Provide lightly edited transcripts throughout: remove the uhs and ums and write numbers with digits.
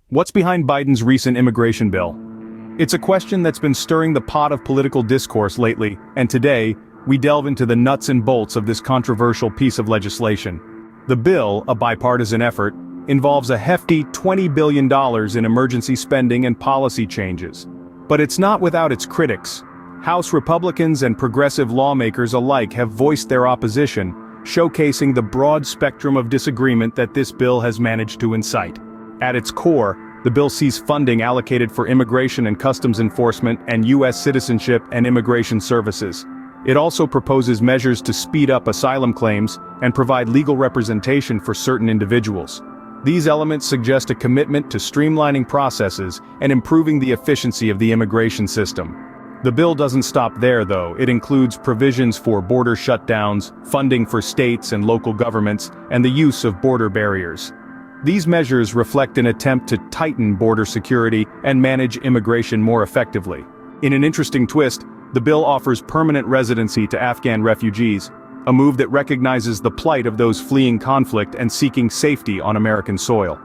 What's behind Biden's recent immigration bill? It's a question that's been stirring the pot of political discourse lately, and today, we delve into the nuts and bolts of this controversial piece of legislation. The bill, a bipartisan effort, involves a hefty $20 billion in emergency spending and policy changes. But it's not without its critics. House Republicans and progressive lawmakers alike have voiced their opposition, showcasing the broad spectrum of disagreement that this bill has managed to incite. At its core, the bill sees funding allocated for immigration and customs enforcement and U.S. citizenship and immigration services. It also proposes measures to speed up asylum claims and provide legal representation for certain individuals. These elements suggest a commitment to streamlining processes and improving the efficiency of the immigration system. The bill doesn't stop there, though. It includes provisions for border shutdowns, funding for states and local governments, and the use of border barriers. These measures reflect an attempt to tighten border security and manage immigration more effectively. In an interesting twist, the bill offers permanent residency to Afghan refugees, a move that recognizes the plight of those fleeing conflict and seeking safety on American soil.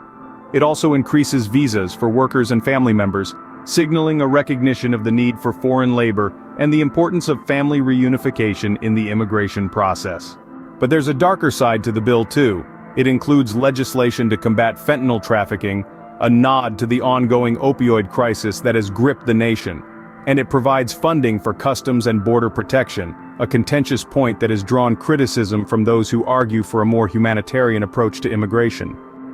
It also increases visas for workers and family members, signaling a recognition of the need for foreign labor and the importance of family reunification in the immigration process. But there's a darker side to the bill too. It includes legislation to combat fentanyl trafficking, a nod to the ongoing opioid crisis that has gripped the nation. And it provides funding for customs and border protection, a contentious point that has drawn criticism from those who argue for a more humanitarian approach to immigration.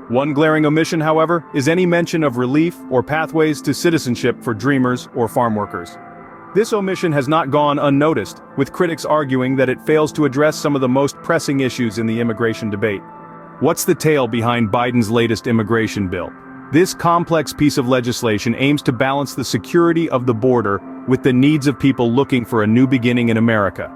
One glaring omission, however, is any mention of relief or pathways to citizenship for dreamers or farm workers. This omission has not gone unnoticed, with critics arguing that it fails to address some of the most pressing issues in the immigration debate. What's the tale behind Biden's latest immigration bill? This complex piece of legislation aims to balance the security of the border with the needs of people looking for a new beginning in America.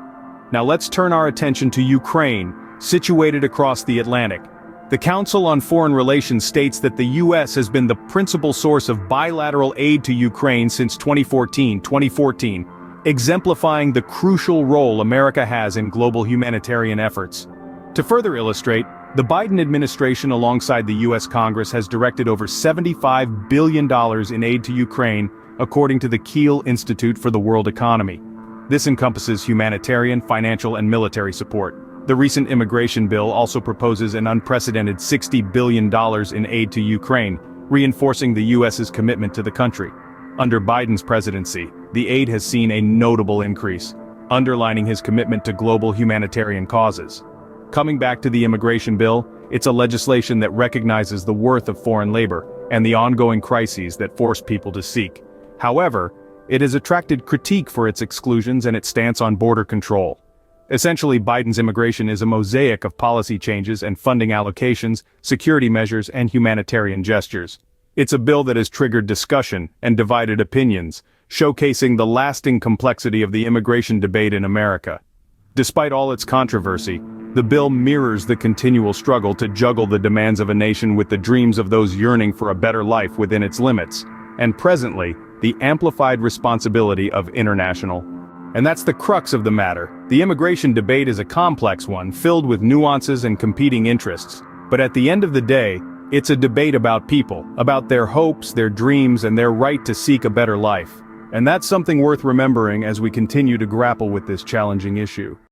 Now let's turn our attention to Ukraine, situated across the Atlantic. The Council on Foreign Relations states that the U.S. has been the principal source of bilateral aid to Ukraine since 2014, exemplifying the crucial role America has in global humanitarian efforts. To further illustrate, the Biden administration alongside the U.S. Congress has directed over $75 billion in aid to Ukraine, according to the Kiel Institute for the World Economy. This encompasses humanitarian, financial, and military support. The recent immigration bill also proposes an unprecedented $60 billion in aid to Ukraine, reinforcing the U.S.'s commitment to the country. Under Biden's presidency, the aid has seen a notable increase, underlining his commitment to global humanitarian causes. Coming back to the immigration bill, it's a legislation that recognizes the worth of foreign labor and the ongoing crises that force people to seek. However, it has attracted critique for its exclusions and its stance on border control. Essentially, Biden's immigration is a mosaic of policy changes and funding allocations, security measures, and humanitarian gestures. It's a bill that has triggered discussion and divided opinions, showcasing the lasting complexity of the immigration debate in America. Despite all its controversy, the bill mirrors the continual struggle to juggle the demands of a nation with the dreams of those yearning for a better life within its limits, and presently, the amplified responsibility of international. And that's the crux of the matter. The immigration debate is a complex one, filled with nuances and competing interests. But at the end of the day, it's a debate about people, about their hopes, their dreams, and their right to seek a better life. And that's something worth remembering as we continue to grapple with this challenging issue.